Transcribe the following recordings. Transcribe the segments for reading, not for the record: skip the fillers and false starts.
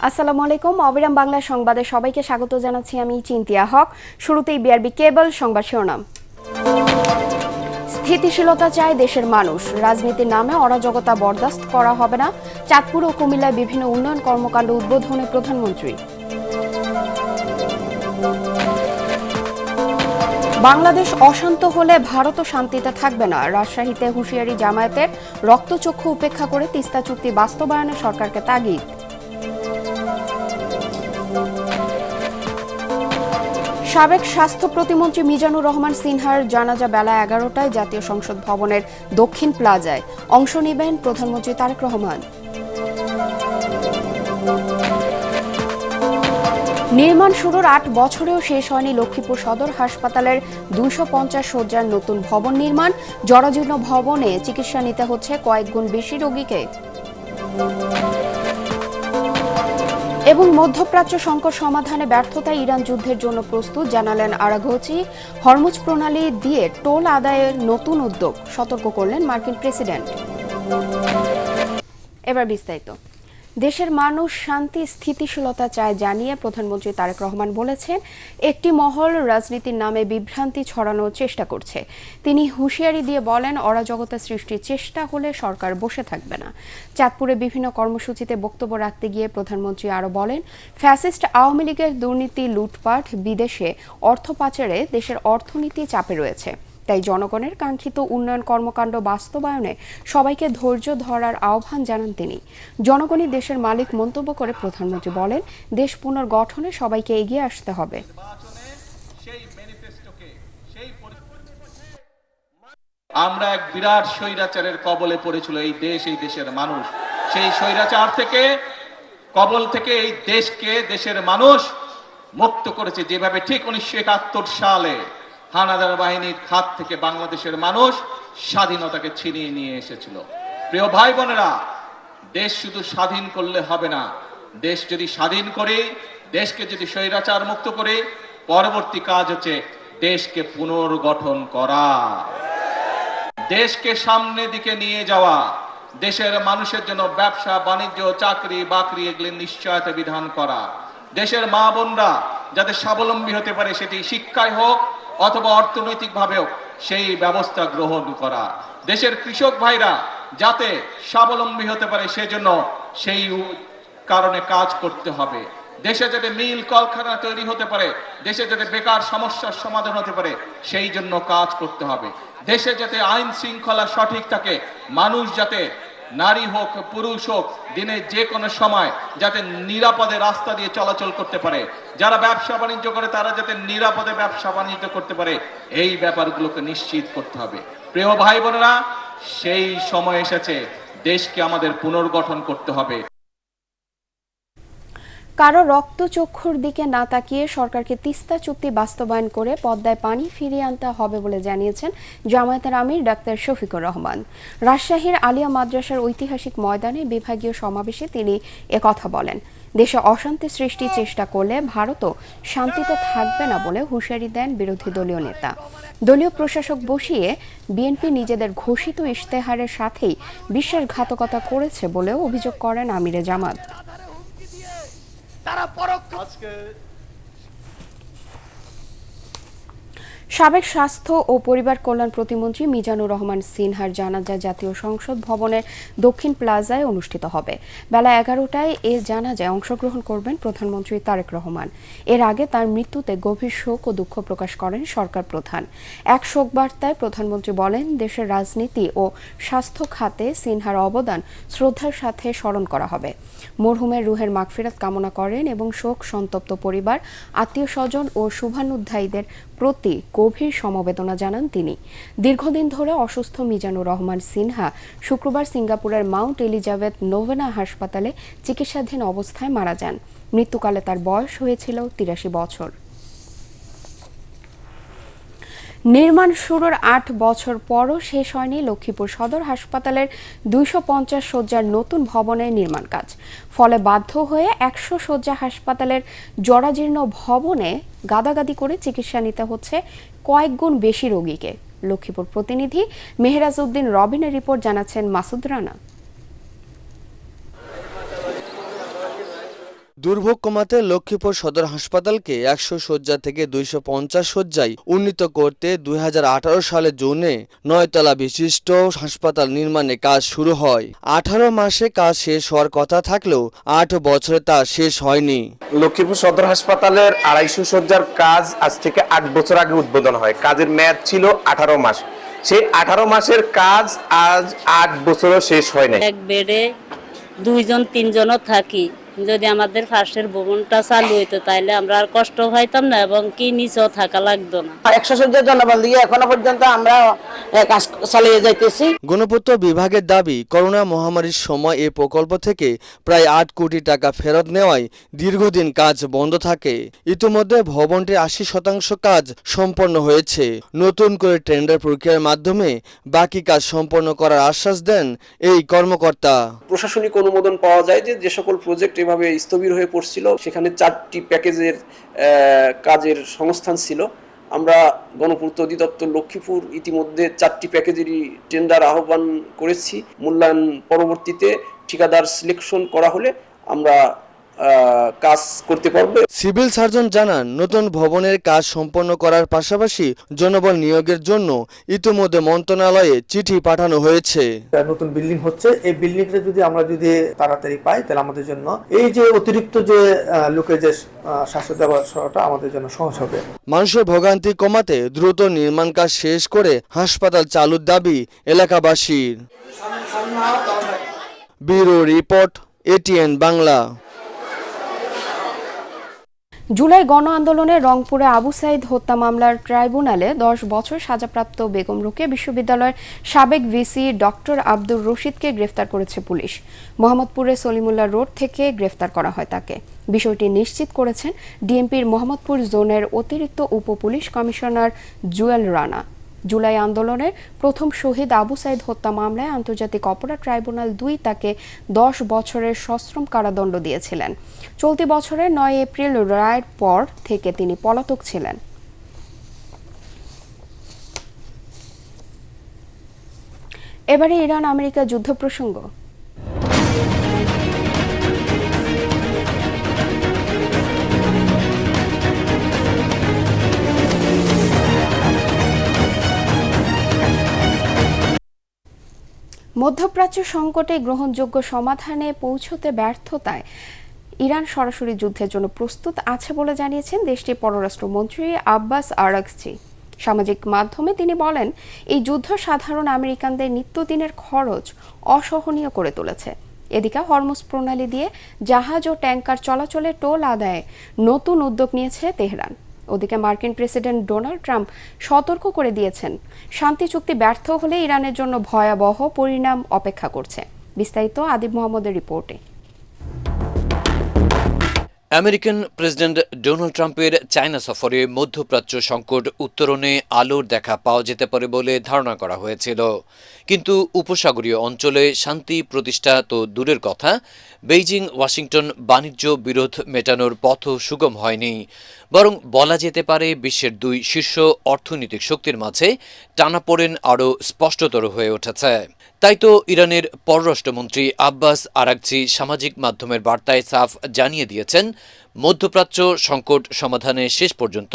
আসসালামু আলাইকুম। অবিরাম বাংলা সংবাদে সবাইকে স্বাগত জানাচ্ছি আমি চিন্তিয়া হক। শুরুতেই বিআরবি কেবল সংবাদ শিরোনাম। স্থিতিশীলতা চায় দেশের মানুষ, রাজনীতির নামে অরাজকতা বরদাস্ত করা হবে না। চাঁদপুর ও কুমিল্লায় বিভিন্ন উন্নয়ন কর্মকাণ্ড উদ্বোধনে প্রধানমন্ত্রী। বাংলাদেশ অশান্ত হলে ভারতও শান্তিতে থাকবে না, রাজশাহীতে হুঁশিয়ারি জামায়াতের। রক্তচক্ষু উপেক্ষা করে তিস্তা চুক্তি বাস্তবায়নে সরকারকে তাগিদ। সাবেক স্বাস্থ্য প্রতিমন্ত্রী মিজানুর রহমান সিনহার জানাজা বেলা 11টায় জাতীয় সংসদ ভবনের দক্ষিণ প্লাজায়। অংশ নেবেন প্রধানমন্ত্রী তারেক রহমান। নির্মাণ শুরুর 8 বছরেও শেষ হয়নি লক্ষ্মীপুর সদর হাসপাতালের 250 শয্যার নতুন ভবন নির্মাণ। জরাজীর্ণ ভবনে চিকিৎসা নিতে হচ্ছে কয়েক গুণ বেশি রোগীকে। এবং মধ্যপ্রাচ্য সংকট সমাধানে ব্যর্থতায় ইরান যুদ্ধের জন্য প্রস্তুত, জানালেন আরাঘচি। হরমুজ প্রণালী দিয়ে টোল আদায়ের নতুন উদ্যোগ, সতর্ক করলেন মার্কিন প্রেসিডেন্ট। এবার বিস্তারিত। দেশের মানুষ শান্তি স্থিতিশীলতা চায় জানিয়ে প্রধানমন্ত্রী তারেক রহমান বলেছেন, একটি মহল রাজনীতির নামে বিভ্রান্তি ছড়ানোর চেষ্টা করছে। তিনি হুঁশিয়ারি দিয়ে বলেন, অরাজকতা সৃষ্টির চেষ্টা হলে সরকার বসে থাকবে না। চাঁদপুরে বিভিন্ন কর্মসূচিতে বক্তব্য রাখতে গিয়ে প্রধানমন্ত্রী আরও বলেন, ফ্যাসিস্ট আওয়ামী লীগের দুর্নীতি, লুটপাট, বিদেশে অর্থ পাচারে দেশের অর্থনীতি চাপে রয়েছে। তাই জনগণের কাঙ্ক্ষিত উন্নয়ন কর্মকাণ্ড বাস্তবায়নে সবাইকে ধৈর্য ধরার আহ্বান জানান তিনি। জনগণই দেশের মালিক মন্তব্য করে প্রধানমন্ত্রী বলেন, দেশ পুনর্গঠনে সবাইকে এগিয়ে আসতে হবে। আমরা এক বিরাট স্বৈরাচারের কবলে পড়েছিল এই দেশ, এই দেশের মানুষ। সেই স্বৈরাচার থেকে, কবল থেকে এই দেশকে, দেশের মানুষ মুক্ত করেছে। যেভাবে ঠিক 1971 সালে হানাদার বাহিনীর হাত থেকে বাংলাদেশের মানুষ স্বাধীনতাকে ছিনিয়ে নিয়ে এসেছিল। প্রিয় ভাই বোনেরা, দেশ শুধু স্বাধীন করলে হবে না। দেশ যদি স্বাধীন করে, দেশকে যদি স্বৈরাচার মুক্ত করে, পরবর্তী কাজ হচ্ছে দেশকে পুনর্গঠন করা, দেশকে সামনের দিকে নিয়ে যাওয়া, দেশের মানুষের জন্য ব্যবসা বাণিজ্য, চাকরি বাকরি এগুলি নিশ্চয়তা বিধান করা, দেশের মা বোনরা যাতে স্বাবলম্বী হতে পারে, সেটি শিক্ষায় হোক অথবা অর্থনৈতিক ভাবেও সেই ব্যবস্থা গ্রহণ করা, দেশের কৃষক ভাইরা যাতে স্বাবলম্বী হতে পারে সেজন্য সেই কারণে কাজ করতে হবে। দেশে যাতে মিল কলকারখানা তৈরি হতে পারে, দেশে যাতে বেকার সমস্যার সমাধান হতে পারে সেই জন্য কাজ করতে হবে। দেশে যাতে আইন শৃঙ্খলা সঠিক থাকে, মানুষ যাতে, নারী হোক পুরুষ হোক, দিনের যে কোনো সময় যাতে নিরাপদে রাস্তা দিয়ে চলাচল করতে পারে, যারা ব্যবসা বাণিজ্য করে তারা যাতে নিরাপদে ব্যবসা বাণিজ্য করতে পারে, এই ব্যাপারগুলোকে নিশ্চিত করতে হবে। প্রিয় ভাই বোনেরা, সেই সময় এসেছে, দেশকে আমাদের পুনর্গঠন করতে হবে। কারো রক্তচক্ষুর দিকে না তাকিয়ে সরকারকে তিস্তা চুক্তি বাস্তবায়ন করে পদ্মায় পানি ফিরিয়ে আনতে হবে বলে জানিয়েছেন জামায়াতের আমির ডাক্তার শফিকুর রহমান। রাজশাহীর আলিয়া মাদ্রাসার ঐতিহাসিক ময়দানে বিভাগীয় সমাবেশে তিনি একথা বলেন। দেশে অশান্তি সৃষ্টির চেষ্টা করলে ভারতও শান্তিতে থাকবে না বলে হুঁশিয়ারি দেন বিরোধী দলীয় নেতা। দলীয় প্রশাসক বসিয়ে বিএনপি নিজেদের ঘোষিত ইশতেহারের সাথেই বিশ্বাসঘাতকতা করেছে বলেও অভিযোগ করেন আমিরে জামাত। সাবেক স্বাস্থ্য ও পরিবার কল্যাণ প্রতিমন্ত্রী মিজানুর রহমান সিনহার জানাজা জাতীয় সংসদ ভবনের দক্ষিণ প্লাজায় অনুষ্ঠিত হবে। বেলা 11টায় এ জানাজায় অংশগ্রহণ করবেন প্রধানমন্ত্রী তারেক রহমান। এর আগে তার মৃত্যুতে গভীর শোক ও দুঃখ প্রকাশ করেন সরকার প্রধান। এক শোক বার্তায় প্রধানমন্ত্রী বলেন, দেশের রাজনীতি ও স্বাস্থ্য খাতে সিনহার অবদান শ্রদ্ধার সাথে স্মরণ করা হবে। মরহুমের রুহের মাগফিরাত কামনা করেন এবং শোক সন্তপ্ত পরিবার, আত্মীয় স্বজন ও শুভানুধ্যায়ীদের প্রতি গভীর সমবেদনা জানান তিনি। দীর্ঘদিন ধরে অসুস্থ মিজানুর রহমান সিনহা শুক্রবার সিঙ্গাপুরের মাউন্ট এলিজাবেথ নোভেনা হাসপাতালে চিকিৎসাধীন অবস্থায় মারা যান। মৃত্যুকালে তার বয়স হয়েছিল 83 বছর। নির্মাণ শুরুর 8 বছর পরও শেষ হয়নি লক্ষ্মীপুর সদর হাসপাতালের 250 শয্যার নতুন ভবনের নির্মাণ কাজ। ফলে বাধ্য হয়ে 100 শয্যা হাসপাতালের জরাজীর্ণ ভবনে গাদাগাদি করে চিকিৎসা নিতে হচ্ছে কয়েক গুণ বেশি রোগীকে। লক্ষ্মীপুর প্রতিনিধি মেহরাজ উদ্দিন রবিনের রিপোর্ট, জানাচ্ছেন মাসুদ রানা। দুর্ভোগ কমাতে লক্ষ্মীপুর সদর হাসপাতালকে 100 শয্যা থেকে 250 শয্যায় উন্নীত করতে 2018 সালে জুনে 9 তলা বিশিষ্ট হাসপাতাল নির্মাণে কাজ শুরু হয়। 18 মাসে কাজ শেষ হওয়ার কথা থাকলেও 8 বছরে তা শেষ হয়নি। লক্ষ্মীপুর সদর হাসপাতালের 250 শয্যার কাজ আজ থেকে 8 বছর আগে উদ্বোধন হয়। কাজের মেয়াদ ছিল 18 মাস। সেই 18 মাসের কাজ আজ 8 বছরও শেষ হয় না। এক বেডে 2-3জনও থাকি। যদি আমাদের ফার্স্টের ভবনটা চালু হইতো তাহলে আমরা আর কষ্ট পাইতাম না এবং কি নিচেও থাকা লাগতো না। 100 শয্যার জনবল দিয়ে এখনো পর্যন্ত আমরা কাজ চালিয়ে যাইতেছি। গণপূর্ত বিভাগের দাবি, করোনা মহামারীর সময় এই প্রকল্প থেকে প্রায় 8 কোটি টাকা ফেরত নেওয়ায় দীর্ঘদিন কাজ বন্ধ থাকে। ইতিমধ্যে ভবনটির 80% কাজ সম্পন্ন হয়েছে। নতুন করে টেন্ডার প্রক্রিয়ার মাধ্যমে বাকি কাজ সম্পন্ন করার আশ্বাস দেন এই কর্মকর্তা। প্রশাসনিক অনুমোদন পাওয়া যায় যে সকল প্রজেক্ট এভাবে স্থবির হয়ে পড়ছিল সেখানে 4টি প্যাকেজের কাজের সংস্থান ছিল। আমরা গণপূর্ত অধিদপ্তর লক্ষ্মীপুর ইতিমধ্যে 4টি প্যাকেজেরই টেন্ডার আহ্বান করেছি। মূল্যায়ন পরবর্তীতে ঠিকাদার সিলেকশন করা হলে আমরা কাজ করতে পারবে। সিভিল সার্জন জানান, নতুন ভবনের কাজ সম্পন্ন করার পাশাপাশি জনবল নিয়োগের জন্য ইতিমধ্যে মন্ত্রণালয়ে চিঠি পাঠানো হয়েছে। নতুন বিল্ডিং হচ্ছে, এই বিল্ডিংটা যদি আমরা তাড়াতাড়ি পাই তাহলে আমাদের জন্য এই যে অতিরিক্ত যে লোকের যে স্বাস্থ্য ব্যবস্থাটা আমাদের জন্য সহজ হবে। মানুষের ভোগান্তি কমাতে দ্রুত নির্মাণ কাজ শেষ করে হাসপাতাল চালুর দাবি এলাকাবাসীর। Bureau report, ATN Bangla. July গণ আন্দোলনে রংপুরে আবু সাইদ হত্যা মামলার ট্রাইব্যুনালে 10 বছর সাজাপ্রাপ্ত বেগম রোকেয়া বিশ্ববিদ্যালয়ের সাবেক ভিসি ডক্টর আব্দুর রশিদকে গ্রেফতার করেছে পুলিশ। মোহাম্মদপুরে সলিমুল্লাহ রোড থেকে গ্রেফতার করা হয় তাকে। বিষয়টি নিশ্চিত করেছেন ডিএমপির মোহাম্মদপুর জোনের অতিরিক্ত উপপুলিশ কমিশনার জুয়েল রানা। জুলাই আন্দোলনের প্রথম শহীদ আবু সাইদ হত্যা মামলায় আন্তর্জাতিক অপরাধ ট্রাইব্যুনাল 2 তাকে 10 বছরের সশ্রম কারাদণ্ড দিয়েছিলেন। চলতি বছরের 9 এপ্রিল রায়ের পর থেকে তিনি পলাতক ছিলেন। এবারে ইরান আমেরিকা যুদ্ধ প্রসঙ্গ। মধ্যপ্রাচ্য সংকটে গ্রহণযোগ্য সমাধানে পৌঁছতে ব্যর্থতায় ইরান সরাসরি যুদ্ধের জন্য প্রস্তুত আছে বলে জানিয়েছেন দেশটির পররাষ্ট্রমন্ত্রী আব্বাস আরাগচি। সামাজিক মাধ্যমে তিনি বলেন, এই যুদ্ধ সাধারণ আমেরিকানদের নিত্যদিনের খরচ অসহনীয় করে তুলেছে। এদিকে হরমুজ প্রণালী দিয়ে জাহাজ ও ট্যাঙ্কার চলাচলে টোল আদায়ে নতুন উদ্যোগ নিয়েছে তেহরান। ওদিকে মার্কিন প্রেসিডেন্ট ডোনাল্ড ট্রাম্প সতর্ক করে দিয়েছেন, শান্তি চুক্তি ব্যর্থ হলে ইরানের জন্য ভয়াবহ পরিণাম অপেক্ষা করছে। বিস্তারিত আদিব মোহাম্মদের রিপোর্টে। আমেরিকান প্রেসিডেন্ট ডোনাল্ড ট্রাম্পের চায়না সফরে মধ্যপ্রাচ্য সংকট উত্তরণে আলোর দেখা পাওয়া যেতে পারে বলে ধারণা করা হয়েছিল, কিন্তু উপসাগরীয় অঞ্চলে শান্তি প্রতিষ্ঠা তো দূরের কথা, বেইজিং ওয়াশিংটন বাণিজ্য বিরোধ মেটানোর পথ সুগম হয়নি। বরং বলা যেতে পারে বিশ্বের 2 শীর্ষ অর্থনৈতিক শক্তির মাঝে টানাপোড়েন আরও স্পষ্টতর হয়ে উঠেছে। তাই তো ইরানের পররাষ্ট্রমন্ত্রী আব্বাস আরাগচি সামাজিক মাধ্যমের বার্তায় সাফ জানিয়ে দিয়েছেন, মধ্যপ্রাচ্য সংকট সমাধানে শেষ পর্যন্ত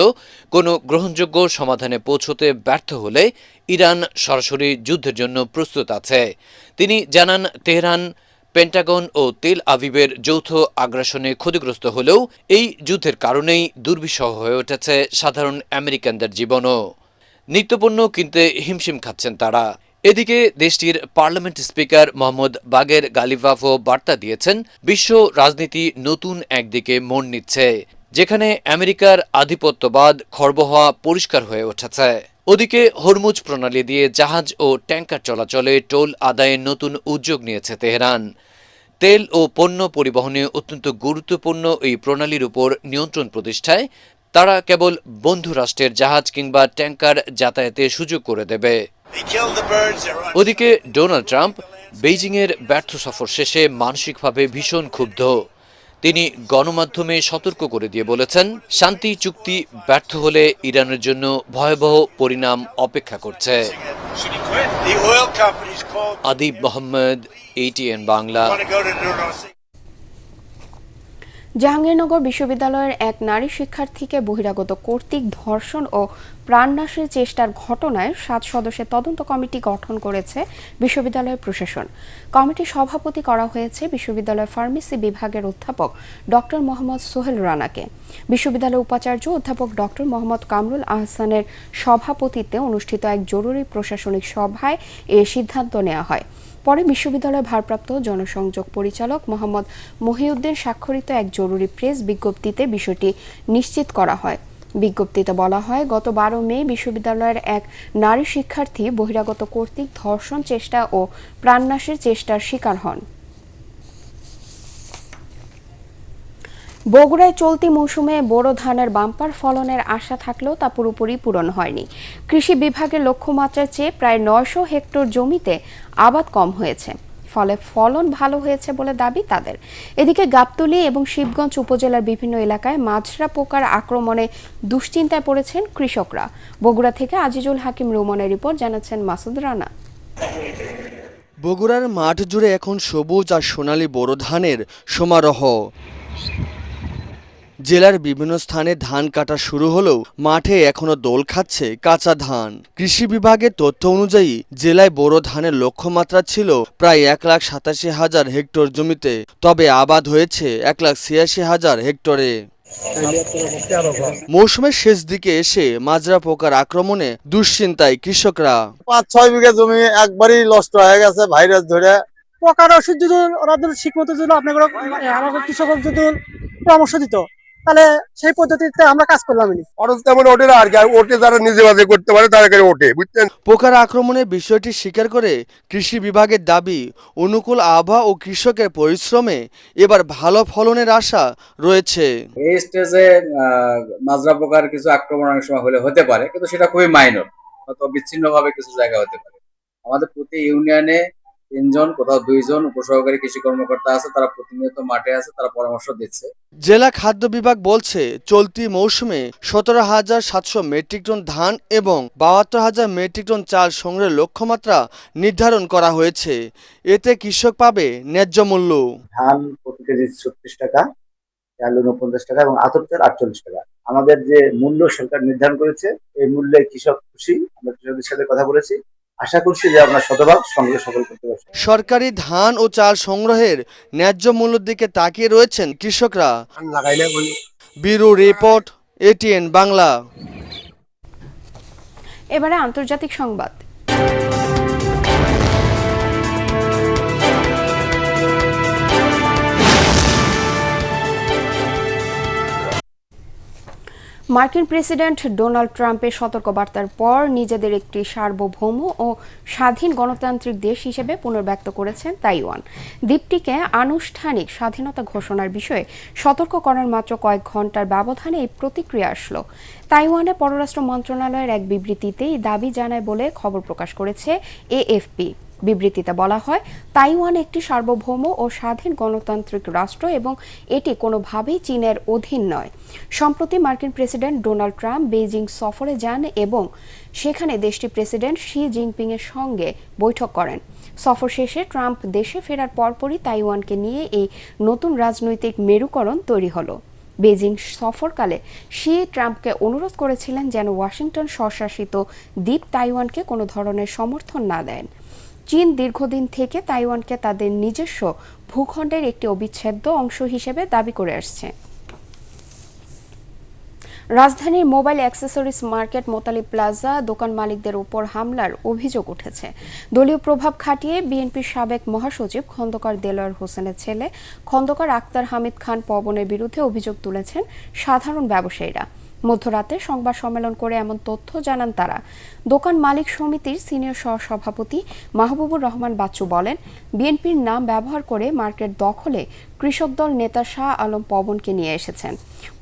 কোনো গ্রহণযোগ্য সমাধানে পৌঁছতে ব্যর্থ হলে ইরান সরাসরি যুদ্ধের জন্য প্রস্তুত আছে। তিনি জানান, তেহরান, পেন্টাগন ও তেল আভিবের যৌথ আগ্রাসনে ক্ষতিগ্রস্ত হলেও এই যুদ্ধের কারণেই দুর্বিষহ হয়ে উঠেছে সাধারণ আমেরিকানদের জীবনও। নিত্যপণ্য কিনতে হিমশিম খাচ্ছেন তারা। এদিকে দেশটির পার্লামেন্ট স্পিকার মোহাম্মদ বাগের গালিভাফও বার্তা দিয়েছেন, বিশ্ব রাজনীতি নতুন একদিকে মোড় নিচ্ছে, যেখানে আমেরিকার আধিপত্যবাদ খর্ব হওয়া পরিষ্কার হয়ে উঠেছে। ওদিকে হরমুজ প্রণালী দিয়ে জাহাজ ও ট্যাঙ্কার চলাচলে টোল আদায়ে নতুন উদ্যোগ নিয়েছে তেহরান। তেল ও পণ্য পরিবহনে অত্যন্ত গুরুত্বপূর্ণ এই প্রণালীর উপর নিয়ন্ত্রণ প্রতিষ্ঠায় তারা কেবল বন্ধু রাষ্ট্রের জাহাজ কিংবা ট্যাঙ্কার যাতায়াতের সুযোগ করে দেবে। ওদিকে ডোনাল্ড ট্রাম্প বেইজিংয়ের ব্যর্থ সফর শেষে মানসিকভাবে ভীষণ ক্ষুব্ধ। তিনি গণমাধ্যমে সতর্ক করে দিয়ে বলেছেন, শান্তি চুক্তি ব্যর্থ হলে ইরানের জন্য ভয়াবহ পরিণাম অপেক্ষা করছে। আদিব মোহাম্মদ, ATN বাংলা। জাহাঙ্গীরনগর বিশ্ববিদ্যালয়ের এক নারী শিক্ষার্থীকে বহিরাগত কর্তৃক ধর্ষণ ও প্রাণনাশের চেষ্টার ঘটনায় 7 সদস্যের তদন্ত কমিটি গঠন করেছে বিশ্ববিদ্যালয় প্রশাসন। কমিটির সভাপতি করা হয়েছে বিশ্ববিদ্যালয়ের ফার্মেসি বিভাগের অধ্যাপক ডক্টর মোহাম্মদ সোহেল রানাকে। বিশ্ববিদ্যালয়ের উপাচার্য অধ্যাপক ডক্টর মোহাম্মদ কামরুল আহসানের সভাপতিত্বে অনুষ্ঠিত এক জরুরি প্রশাসনিক সভায় এ সিদ্ধান্ত নেওয়া হয়। পরে বিশ্ববিদ্যালয়ের ভারপ্রাপ্ত জনসংযোগ পরিচালক মোহাম্মদ মহিউদ্দিন স্বাক্ষরিত এক জরুরি প্রেস বিজ্ঞপ্তিতে বিষয়টি নিশ্চিত করা হয়। বিজ্ঞপ্তিতে বলা হয়, গত 12 মে বিশ্ববিদ্যালয়ের এক নারী শিক্ষার্থী বহিরাগত কর্তৃক ধর্ষণ চেষ্টা ও প্রাণনাশের চেষ্টার শিকার হন। বগুড়ায় চলতি মৌসুমে বোরো ধানের বাম্পার ফলনের আশা থাকলেও তা পুরোপুরি পূরণ হয়নি। কৃষি বিভাগের লক্ষ্যমাত্রার চেয়ে প্রায় 900 হেক্টর জমিতে আবাদ কম হয়েছে, ফলে ফলন ভালো হয়েছে বলে দাবি তাদের। এদিকে গাবতলী এবং শিবগঞ্জ উপজেলার বিভিন্ন এলাকায় মাজরা পোকার আক্রমণে দুশ্চিন্তায় পড়েছেন কৃষকরা। বগুড়া থেকে আজিজুল হাকিম রুমনের রিপোর্ট, জানাচ্ছেন মাসুদ রানা। বগুড়ার মাঠ জুড়ে এখন সবুজ আর সোনালী বোরো ধানের সমারোহ। জেলার বিভিন্ন স্থানে ধান কাটা শুরু হলেও মাঠে এখনো দোল খাচ্ছে কাঁচা ধান। কৃষি বিভাগের তথ্য অনুযায়ী জেলায় বোরো ধানের লক্ষ্যমাত্রা ছিল প্রায় 1,87,000 হেক্টর জমিতে, তবে আবাদ হয়েছে 1,86,000 হেক্টরে। মৌসুমের শেষ দিকে এসে মাজরা পোকার আক্রমণে দুশ্চিন্তায় কৃষকরা। 5-6 বিঘা জমি একবারই নষ্ট হয়ে গেছে ভাইরাস ধরে। পোকার ওষুধ যদি ওরা ঠিক মতো যদি আপনার আমাদের কৃষক যদি পরামর্শ দিত, তাহলে সেই পদ্ধতিতে আমরা কাজ করলাম। তেমন ওঠে না আর কি, ওঠে যারা নিজে বাজে করতে পারে তারা ওঠে, বুঝছেন। পোকার আক্রমণের বিষয়টি স্বীকার করে কৃষি বিভাগের দাবি, অনুকূল আবহাওয়া ও কৃষকের পরিশ্রমে এবার ভালো ফলনের আশা রয়েছে। এই স্টেজে মাজরা পোকার কিছু আক্রমণ অনেক সময় হতে পারে, কিন্তু সেটা খুবই মাইনর, হয়তো বিচ্ছিন্নভাবে কিছু জায়গা হতে পারে। আমাদের প্রতি ইউনিয়নে 3 জন, কোথাও 2 জন উপসহকারী কৃষি কর্মকর্তা আছে, তারা প্রতিনিয়ত মাঠে আছে, তারা পরামর্শ দিচ্ছে। জেলা খাদ্য বিভাগ বলছে, চলতি মৌসুমে 17,700 মেট্রিক টন ধান এবং 72,000 মেট্রিক টন চাল সংগ্রহের লক্ষ্যমাত্রা নির্ধারণ করা হয়েছে। এতে কৃষক পাবে ন্যায্য মূল্য। ধান প্রতি কেজি 36 টাকা, চাল 49 টাকা এবং আতপ চাল 48 টাকা। আমাদের যে মূল্য সরকার নির্ধারণ করেছে, এই মূল্যে কৃষক খুশি। আমরা কৃষকদের সাথে কথা বলেছি, আশা করছি যে আমরা শতভাগ সংগ্রহ সফল করতে পারব। সরকারি ধান ও চাল সংগ্রহের ন্যায্য মূল্যের দিকে তাকিয়ে রয়েছেন কৃষকরা। Bureau report, ATN Bangla. এবারে আন্তর্জাতিক সংবাদ। মার্কিন প্রেসিডেন্ট ডোনাল্ড ট্রাম্পের সতর্কবার্তার পর নিজেদের একটি সার্বভৌম ও স্বাধীন গণতান্ত্রিক দেশ হিসেবে পুনর্ব্যক্ত করেছেন তাইওয়ান। দ্বীপটিকে আনুষ্ঠানিক স্বাধীনতা ঘোষণার বিষয়ে সতর্ক করার মাত্র কয়েক ঘন্টার ব্যবধানে এই প্রতিক্রিয়া আসলো। তাইওয়ানের পররাষ্ট্র মন্ত্রণালয়ের এক বিবৃতিতে এই দাবি জানায় বলে খবর প্রকাশ করেছে AFP। বিবৃতিতে বলা হয়, তাইওয়ান একটি সার্বভৌম ও স্বাধীন গণতান্ত্রিক রাষ্ট্র এবং এটি কোনোভাবেই চীনের অধীন নয়। সম্প্রতি মার্কিন প্রেসিডেন্ট ডোনাল্ড ট্রাম্প বেইজিং সফরে যান এবং সেখানে দেশটির প্রেসিডেন্ট শি জিনপিং এর সঙ্গে বৈঠক করেন। সফর শেষে ট্রাম্প দেশে ফেরার পরপরই তাইওয়ানকে নিয়ে এই নতুন রাজনৈতিক মেরুকরণ তৈরি হলো। বেজিং সফরকালে শি ট্রাম্পকে অনুরোধ করেছিলেন যেন ওয়াশিংটন স্বশাসিত দ্বীপ তাইওয়ানকে কোনো ধরনের সমর্থন না দেন। চীন দীর্ঘদিন থেকে তাইওয়ানকে তাদের নিজস্ব ভূখণ্ডের একটি অবিচ্ছেদ্য অংশ হিসেবে দাবি করে আসছে। রাজধানীর মোবাইল অ্যাক্সেসরিজ মার্কেট মোতালি প্লাজা দোকান মালিকদের উপর হামলার অভিযোগ উঠেছে। দলীয় প্রভাব খাটিয়ে বিএনপির সাবেক মহাসচিব খন্দকার দেলোয়ার হোসেনের ছেলে খন্দকার আক্তার হামিদ খান পবনের বিরুদ্ধে অভিযোগ তুলেছেন সাধারণ ব্যবসায়ীরা। মধ্যরাতে সংবাদ সম্মেলন করে এমন তথ্য জানান তারা। দোকান মালিক সমিতির সিনিয়র সহসভাপতি মাহবুবুর রহমান বাচ্চু বলেন, বিএনপির নাম ব্যবহার করে মার্কেট দখলে কৃষক দল নেতা শাহ আলম পবনকে নিয়ে এসেছেন।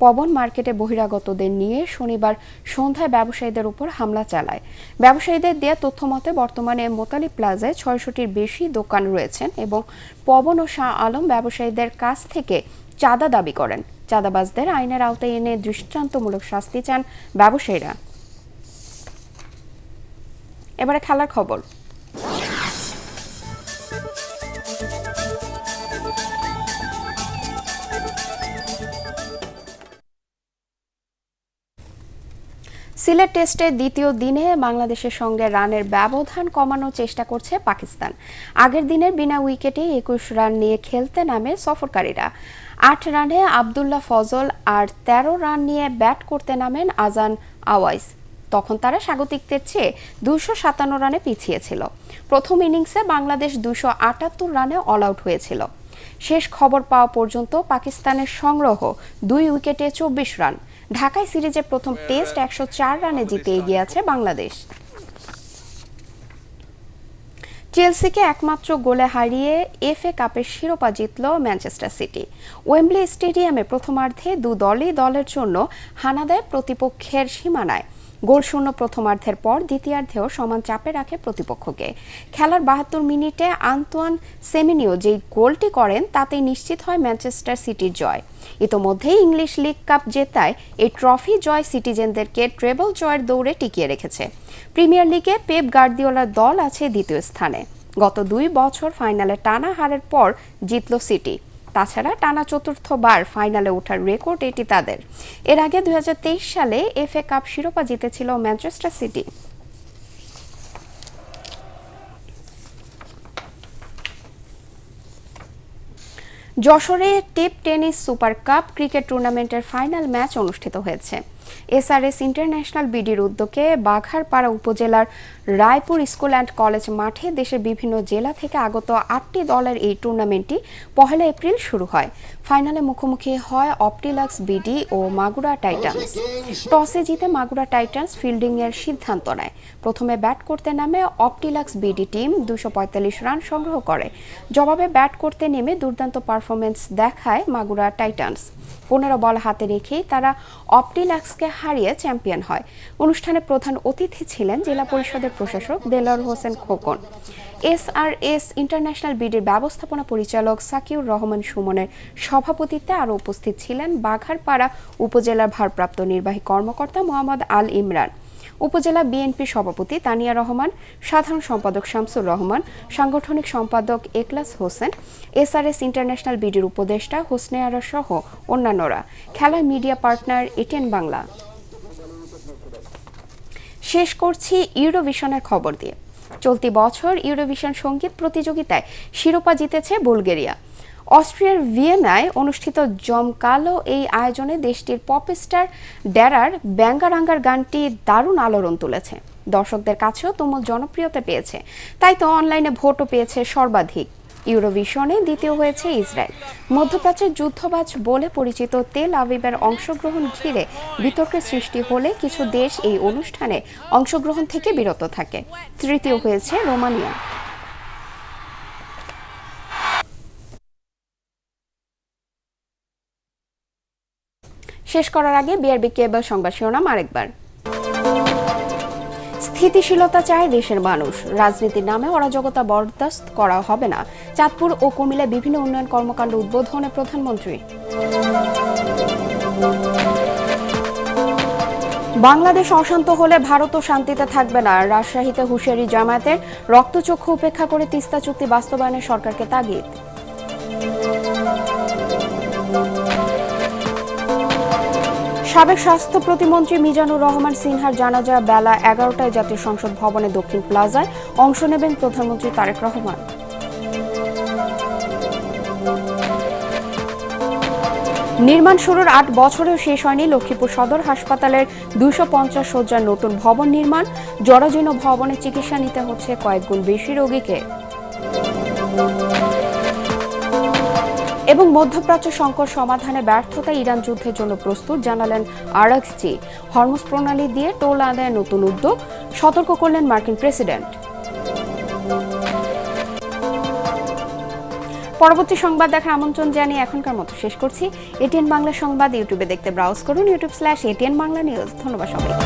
পবন মার্কেটে বহিরাগতদের নিয়ে শনিবার সন্ধ্যায় ব্যবসায়ীদের উপর হামলা চালায়। ব্যবসায়ীদের দেয়া তথ্য মতে বর্তমানে মোতালি প্লাজায় 600টির বেশি দোকান রয়েছেন এবং পবন ও শাহ আলম ব্যবসায়ীদের কাছ থেকে চাঁদা দাবি করেন। চাঁদাবাজদের আইনের আওতায় এনে দৃষ্টান্তমূলক শাস্তি চান ব্যবসায়ীরা। এবারে খেলার খবর। সিলেট টেস্টের দ্বিতীয় দিনে বাংলাদেশের সঙ্গে রানের ব্যবধান কমানোর চেষ্টা করছে পাকিস্তান। আগের দিনের বিনা উইকেটে 21 রান নিয়ে খেলতে নামে সফরকারীরা। 8 রানে আবদুল্লাহ ফজল আর 13 রান নিয়ে ব্যাট করতে নামেন আজান আওয়াইস। তখন তারা স্বাগতিকদের চেয়ে 257 রানে পিছিয়ে ছিল। প্রথম ইনিংসে বাংলাদেশ 278 রানে অল আউট হয়েছিল। শেষ খবর পাওয়া পর্যন্ত পাকিস্তানের সংগ্রহ 2 উইকেটে 24 রান। ঢাকায় সিরিজের প্রথম টেস্ট 104 রানে জিতে এগিয়ে আছে বাংলাদেশ। চেলসিকে একমাত্র গোলে হারিয়ে এফএ কাপের শিরোপা জিতল ম্যানচেস্টার সিটি। ওয়েম্বলি স্টেডিয়ামে প্রথমার্ধে দলের জন্য হানা দেয় প্রতিপক্ষের সীমানায়। গোলশূন্য প্রথমার্ধের পর দ্বিতীয়ার্ধেও সমান চাপে রাখে প্রতিপক্ষকে। খেলার 72 মিনিটে আন্তোয়ান সেমেনিও যেই গোলটি করেন তাতেই নিশ্চিত হয় ম্যানচেস্টার সিটির জয়। ইতোমধ্যেই ইংলিশ লিগ কাপ জেতায় এই ট্রফি জয় সিটিজেনদেরকে ট্রেবল জয়ের দৌড়ে টিকিয়ে রেখেছে। প্রিমিয়ার লিগে পেপ গার্দিওলার দল আছে দ্বিতীয় স্থানে। গত 2 বছর ফাইনালে টানা হারের পর জিতল সিটি। তাছাড়া টানা চতুর্থবার ফাইনালে ওঠার রেকর্ড এটি তাদের। এর আগে 2023 সালে এফএ কাপ শিরোপা জিতেছিল ম্যানচেস্টার সিটি। যশোরে tape tennis super cup cricket টুর্নামেন্টের ফাইনাল ম্যাচ অনুষ্ঠিত হয়েছে। এসআরএস ইন্টারন্যাশনাল বিডির উদ্যোগে বাঘারপাড়া উপজেলার রায়পুর স্কুল অ্যান্ড কলেজ মাঠে দেশের বিভিন্ন জেলা থেকে আগত 8টি দলের এই টুর্নামেন্টটি 1 এপ্রিল শুরু হয়। ফাইনালে মুখোমুখি হয় অপটিলাক্স বিডি ও মাগুরা টাইটান্স। টসে জিতে মাগুরা টাইটান্স ফিল্ডিংয়ের সিদ্ধান্ত নেয়। প্রথমে ব্যাট করতে নামে অপটিলাক্স বিডি টিম 245 রান সংগ্রহ করে। জবাবে ব্যাট করতে নেমে দুর্দান্ত পারফরমেন্স দেখায় মাগুরা টাইটান্স। 15 বল হাতে রেখেই তারা অপটিলাক্সকে হারিয়ে চ্যাম্পিয়ন হয়। অনুষ্ঠানে প্রধান অতিথি ছিলেন জেলা পরিষদের প্রশাসক দেলোয়ার হোসেন খোকন। এসআরএস ইন্টারন্যাশনাল বিডির ব্যবস্থাপনা পরিচালক সাকিউর রহমান সুমনের সভাপতিত্বে আরও উপস্থিত ছিলেন বাঘারপাড়া উপজেলার ভারপ্রাপ্ত নির্বাহী কর্মকর্তা মোহাম্মদ আল ইমরান, উপজেলা বিএনপি সভাপতি তানিয়া রহমান, সাধারণ সম্পাদক শামসুর রহমান, সাংগঠনিক সম্পাদক একলাস হোসেন, এসআরএস ইন্টারন্যাশনাল বিডির উপদেষ্টা হোসনে আরা সহ অন্যান্যরা। খেলার মিডিয়া পার্টনার এটিএন বাংলা। শেষ করছি ইউরোভিশনের খবর দিয়ে। চলতি বছর ইউরোভিশন সঙ্গীত প্রতিযোগিতায় শিরোপা জিতেছে বুলগেরিয়া। অস্ট্রিয়ার ভিয়েনায় অনুষ্ঠিত জমকালো এই আয়োজনে দেশটির পপ স্টার ড্যারার ব্যাঙ্গারাঙ্গার গানটি দারুণ আলোড়ন তুলেছে। দর্শকদের কাছেও তুমুল জনপ্রিয়তা পেয়েছে, তাই তো অনলাইনে ভোটও পেয়েছে সর্বাধিক। ইউরোভিশনে দ্বিতীয় হয়েছে ইসরায়েল। মধ্যপ্রাচ্যের যুদ্ধবাজ বলে পরিচিত তেল আভিভের অংশগ্রহণ ঘিরে বিতর্কের সৃষ্টি হলে কিছু দেশ এই অনুষ্ঠানে অংশগ্রহণ থেকে বিরত থাকে। তৃতীয় হয়েছে রোমানিয়া। শেষ করার আগে বিআরবি কেবল সংবাদ শিরোনাম আরেকবার। স্থিতিশীলতা চায় দেশের মানুষ, রাজনীতির নামে অরাজকতা বরদাস্ত করা হবে না। চাঁদপুর ও কুমিল্লায় বিভিন্ন উন্নয়ন কর্মকাণ্ড উদ্বোধনে প্রধানমন্ত্রী। বাংলাদেশ অশান্ত হলে ভারতও শান্তিতে থাকবে না। রাজশাহীতে হুঁশিয়ারি জামায়াতের। রক্তচক্ষু উপেক্ষা করে তিস্তা চুক্তি বাস্তবায়নে সরকারকে তাগিদ। সাবেক স্বাস্থ্য প্রতিমন্ত্রী মিজানুর রহমান সিনহার জানাজা বেলা 11টায় জাতীয় সংসদ ভবনে দক্ষিণ প্লাজায় অংশ নেবেন প্রধানমন্ত্রী তারেক রহমান। নির্মাণ শুরুর 8 বছরেও শেষ হয়নি লক্ষ্মীপুর সদর হাসপাতালের 250 শয্যার নতুন ভবন নির্মাণ। জরাজীর্ণ ভবনে চিকিৎসা নিতে হচ্ছে কয়েক গুণ বেশি রোগীকে। এবং মধ্যপ্রাচ্য সংকট সমাধানে ব্যর্থতা, ইরান যুদ্ধের জন্য প্রস্তুত জানালেন আরাকচি। হরমুজ প্রণালী দিয়ে টোল আদায়ের নতুন উদ্যোগ, সতর্ক করলেন মার্কিন প্রেসিডেন্ট। পরবর্তী সংবাদ দেখার আমন্ত্রণ জানিয়ে এখনকার মতো শেষ করছি। এটিএন বাংলা সংবাদ ইউটিউবে দেখতে ব্রাউজ করুন, youtube/ATN Bangla News। ধন্যবাদ সবাইকে।